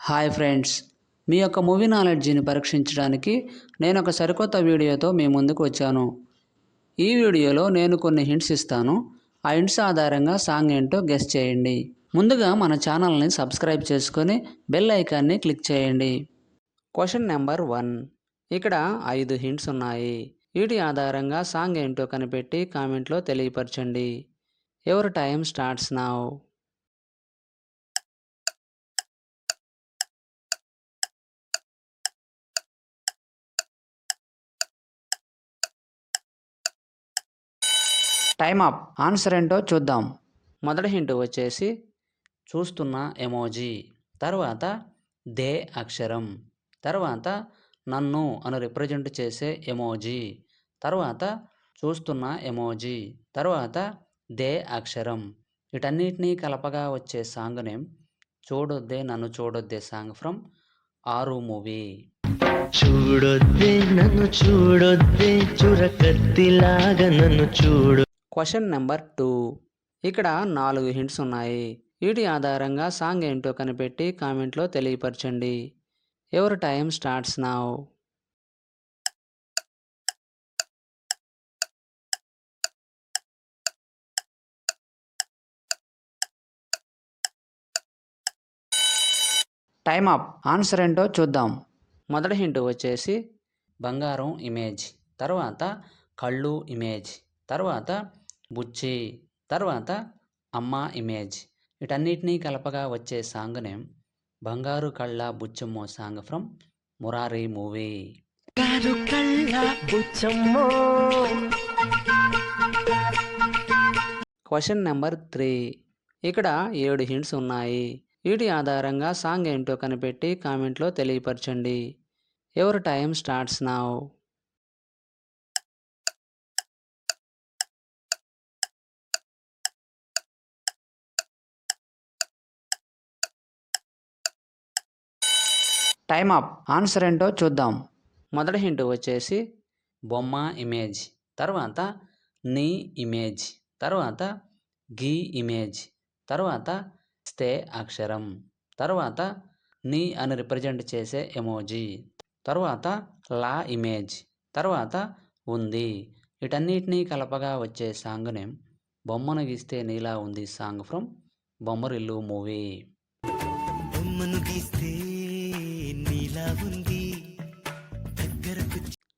Hi friends, మీ యొక్క movie నాలెడ్జిని పరీక్షించడానికి నేను ఒక సరికొత్త వీడియోతో మీ ముందుకు వచ్చాను. ఈ వీడియోలో నేను కొన్ని హింట్స్ ఇస్తాను. ఆ హింట్స్ ఆధారంగా సాంగ్ ఏంటో గెస్ చేయండి. ముందుగా మన ఛానల్ని సబ్స్క్రైబ్ చేసుకొని బెల్ ఐకాన్ని క్లిక్ చేయండి. Question number 1. ఇక్కడ 5 హింట్స్ ఉన్నాయి. వీటి ఆధారంగా సాంగ్ ఏంటో కనిపెట్టి కామెంట్లో తెలియపరచండి. Your time starts now. Time up. Answer ఏంటో చూద్దాం. మొదటి హింట్ వచ్చేసి చూస్తున్న ఎమోజీ, తర్వాత దే అక్షరం, తర్వాత నన్ను అని రిప్రజెంట్ చేసే ఎమోజీ, తర్వాత చూస్తున్న ఎమోజీ, తర్వాత దే అక్షరం. వీటన్నిటినీ కలపగా వచ్చే సాంగ్ నేమ్ చూడొద్దే నన్ను చూడొద్దే సాంగ్ ఫ్రమ్ ఆరు మూవీ. చూడొద్దే నన్ను చూడొద్దే చురకత్తిలాగా నన్ను చూడు. Question number 2. ఇక్కడ 4 హింట్స్ ఉన్నాయి. వీటి ఆధారంగా సాంగ్ ఏంటో కనిపెట్టి కామెంట్లో తెలియపరచండి. Your time starts now. Time up. Answer ఏంటో చూద్దాం. మొదటి హింట్ వచ్చేసి బంగారం ఇమేజ్, తర్వాత కళ్ళు ఇమేజ్, తర్వాత బుచ్చి, తర్వాత అమ్మ ఇమేజ్. వీటన్నిటినీ కలపగా వచ్చే song name Bangaru Kalla Buchchammo song from Murari movie. Question number 3. ఇక్కడ 7 హింట్స్ ఉన్నాయి. వీటి ఆధారంగా సాంగ్ ఏంటో కనిపెట్టి కామెంట్లో తెలియపరచండి. Your time starts now. Time up. Answer ఏంటో చూద్దాం. మొదటి హింట్ వచ్చేసి బొమ్మ ఇమేజ్, తర్వాత నీ ఇమేజ్, తర్వాత గీ ఇమేజ్, తర్వాత స్తే అక్షరం, తర్వాత నీ అని రిప్రజెంట్ చేసే ఎమోజీ, తర్వాత లా ఇమేజ్, తర్వాత ఉంది. వీటన్నిటినీ కలపగా వచ్చే సాంగ్ నేమ్ బొమ్మను గీస్తే నీలా ఉంది song from Bommarillu movie.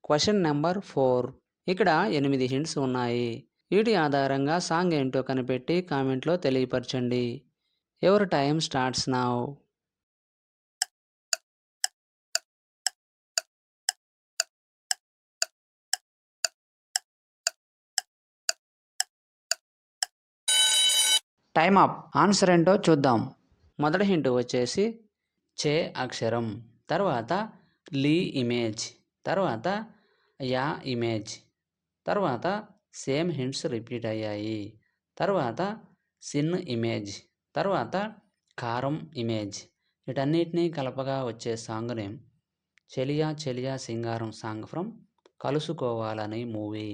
Question number 4. ఇక్కడ 8 హింట్స్ ఉన్నాయి. వీటి ఆధారంగా సాంగ్ ఏంటో కనిపెట్టి కామెంట్లో తెలియపరచండి. Your time starts now. Time up. Answer ఏంటో చూద్దాం. మొదటి హింట్ వచ్చేసి చే అక్షరం, తర్వాత లీ ఇమేజ్, తర్వాత యా ఇమేజ్, తర్వాత సేమ్ హింట్స్ రిపీట్ అయ్యాయి, తర్వాత సిన్ ఇమేజ్, తర్వాత కారం ఇమేజ్. వీటన్నిటినీ కలపగా వచ్చే song name Cheliya Cheliya Singaram song from Kalusukovalani movie.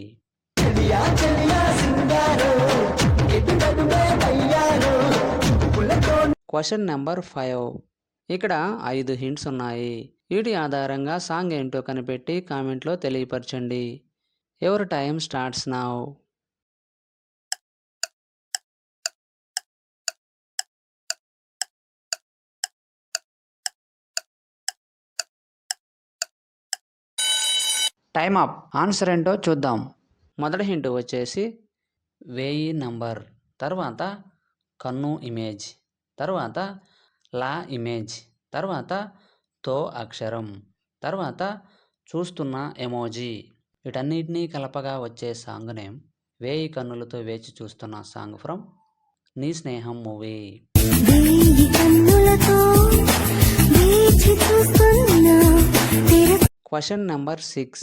Question number 5. ఇక్కడ 5 హింట్స్ ఉన్నాయి. వీటి ఆధారంగా సాంగ్ ఏంటో కనిపెట్టి కామెంట్లో తెలియపరచండి. Your time starts now. Time up. Answer ఏంటో చూద్దాం. మొదటి హింట్ వచ్చేసి 1000 నంబర్, తర్వాత కన్ను ఇమేజ్, తర్వాత లా ఇమేజ్, తర్వాత తో అక్షరం, తర్వాత చూస్తున్న ఎమోజీ. వీటన్నిటినీ కలపగా వచ్చే సాంగ్ నేమ్ 1000 కన్నులతో వేచి చూస్తున్న సాంగ్ ఫ్రమ్ నీ స్నేహం మూవీ. Question number 6.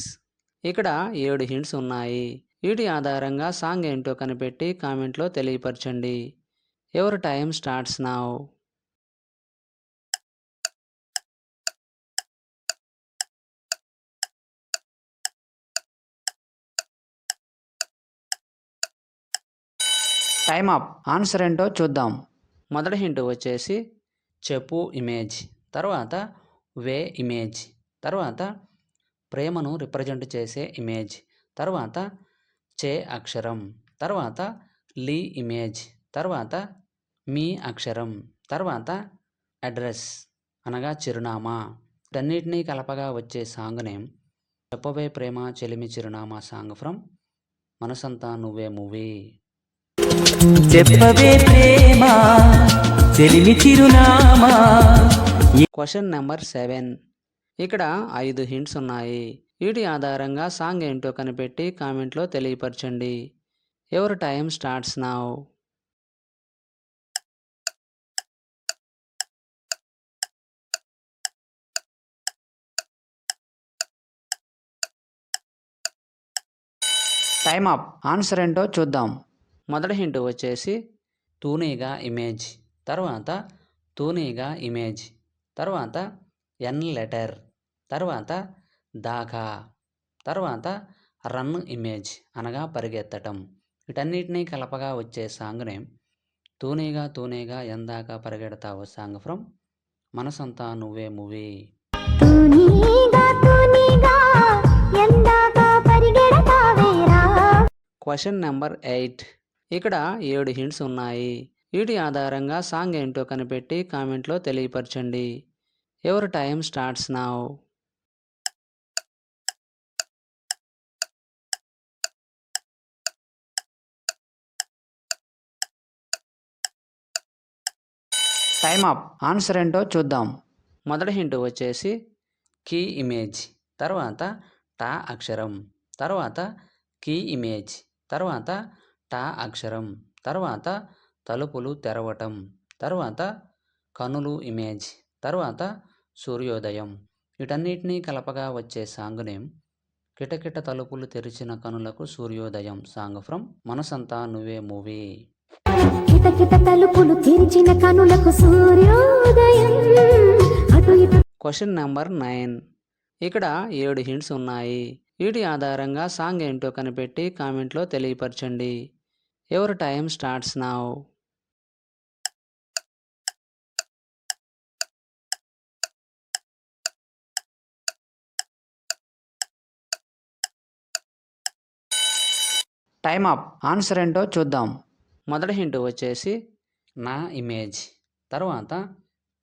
ఇక్కడ 7 హింట్స్ ఉన్నాయి. వీటి ఆధారంగా సాంగ్ ఏంటో కనిపెట్టి కామెంట్లో తెలియపరచండి. Your time starts now. Time up. Answer ఏంటో చూద్దాం. మొదటి హింట్ వచ్చేసి చెప్పు ఇమేజ్, తర్వాత వే ఇమేజ్, తర్వాత ప్రేమను రిప్రజెంట్ చేసే ఇమేజ్, తర్వాత చే అక్షరం, తర్వాత లీ ఇమేజ్, తర్వాత మీ అక్షరం, తర్వాత అడ్రస్ అనగా చిరునామా. వీటన్నిటినీ కలపగా వచ్చే సాంగ్ నేమ్ చెప్పవే ప్రేమ చెలిమి చిరునామా సాంగ్ ఫ్రమ్ మనసంతా నువ్వే మూవీ. చెప్పవే ప్రేమ చెలిమి చిరునామా. Question number 7. ఇక్కడ 5 హింట్స్ ఉన్నాయి. వీటి ఆధారంగా సాంగ్ ఏంటో కనిపెట్టి కామెంట్లో తెలియపరచండి. Your time starts now. Time up. Answer ఏంటో చూద్దాం. మొదటి హింట్ వచ్చేసి తూనీగా ఇమేజ్, తర్వాత తూనీగా ఇమేజ్, తర్వాత ఎన్ లెటర్, తర్వాత దాకా, తర్వాత రన్ ఇమేజ్ అనగా పరిగెత్తటం. వీటన్నిటినీ కలపగా వచ్చే సాంగ్ నేమ్ తూనీగా తూనీగా ఎందాకా పరిగెడతావు సాంగ్ ఫ్రమ్ మనసంతా నువ్వే మూవీ. Question number 8. ఇక్కడ 7 హింట్స్ ఉన్నాయి. వీటి ఆధారంగా సాంగ్ ఏంటో కనిపెట్టి కామెంట్లో తెలియపరచండి. Your time starts now. Time up. Answer ఏంటో చూద్దాం. మొదటి హింట్ వచ్చేసి కీ ఇమేజ్, తర్వాత టా అక్షరం, తర్వాత కీ ఇమేజ్, తర్వాత టా అక్షరం, తర్వాత తలుపులు తెరవటం, తర్వాత కనులు ఇమేజ్, తర్వాత సూర్యోదయం. వీటన్నిటినీ కలపగా వచ్చే సాంగ్ నేమ్ కిటకిట తలుపులు తెరిచిన కనులకు సూర్యోదయం సాంగ్ ఫ్రమ్ మనసంతా నువ్వే మూవీ. కిటకిట తలుపులు తెరిచిన కనులకు సూర్యోదయం. Question number 9. ఇక్కడ 7 హింట్స్ ఉన్నాయి. వీటి ఆధారంగా సాంగ్ ఏంటో కనిపెట్టి కామెంట్లో తెలియపరచండి. Your time starts now. Time up. Answer ఏంటో చూద్దాం. మొదటి హింట్ వచ్చేసి నా ఇమేజ్, తర్వాత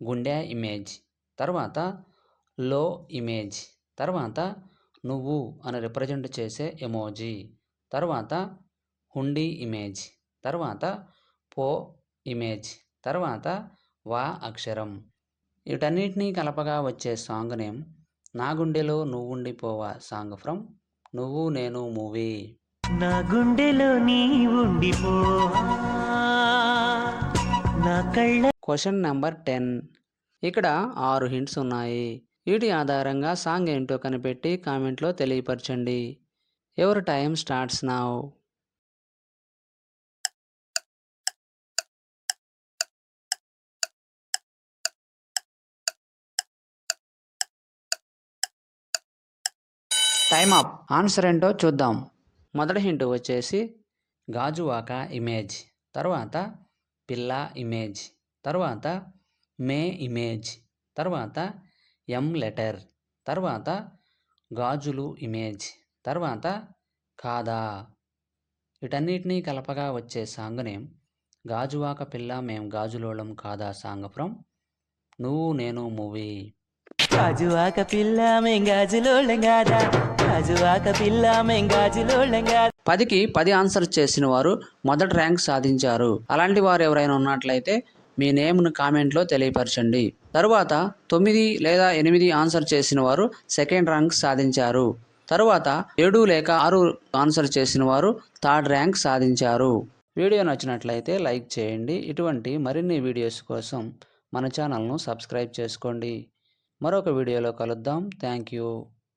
గుండె ఇమేజ్, తర్వాత లో ఇమేజ్, తర్వాత నువ్వు అని రిప్రజెంట్ చేసే ఎమోజీ, తర్వాత హుండీ ఇమేజ్, తర్వాత పో ఇమేజ్, తర్వాత వా అక్షరం. వీటన్నిటినీ కలపగా వచ్చే సాంగ్ నేమ్ నా గుండెలో నువ్వుండిపోవా సాంగ్ ఫ్రమ్ నువ్వు నేను మూవీ. నా గుండెలో నీ ఉండిపోవా నా కళ్ళ. Question number 10. ఇక్కడ 6 హింట్స్ ఉన్నాయి. వీటి ఆధారంగా సాంగ్ ఏంటో కనిపెట్టి కామెంట్లో తెలియపరచండి. Your time starts now. Time up. Answer ఏంటో చూద్దాం. మొదటి హింట్ వచ్చేసి గాజువాక ఇమేజ్, తర్వాత పిల్ల ఇమేజ్, తర్వాత మే ఇమేజ్, తర్వాత ఎం లెటర్, తర్వాత గాజులు ఇమేజ్, తర్వాత కాదా. వీటన్నిటినీ కలపగా వచ్చే సాంగ్ నేమ్ గాజువాక పిల్ల మేం గాజులోళం కాదా సాంగ్ ఫ్రమ్ నువ్వు నేను మూవీ. గాజువాక పిల్ల మేం గాజులోళ్ళం కాదా, గాజువాక పిల్ల మేం గాజులోళ్ళం కాదా. 10కి 10 ఆన్సర్ చేసిన వారు మొదటి ర్యాంక్ సాధించారు. అలాంటి వారు ఎవరైనా ఉన్నట్లయితే మీ నేమ్ను కామెంట్లో తెలియపరచండి. తరువాత 9 లేదా 8 ఆన్సర్ చేసిన వారు సెకండ్ ర్యాంక్ సాధించారు. తరువాత 7 లేక 6 ఆన్సర్ చేసిన వారు థర్డ్ ర్యాంక్ సాధించారు. వీడియో నచ్చినట్లయితే లైక్ చేయండి. ఇటువంటి మరిన్ని వీడియోస్ కోసం మన ఛానల్ను సబ్స్క్రైబ్ చేసుకోండి. మరొక వీడియోలో కలుద్దాం. Thank you.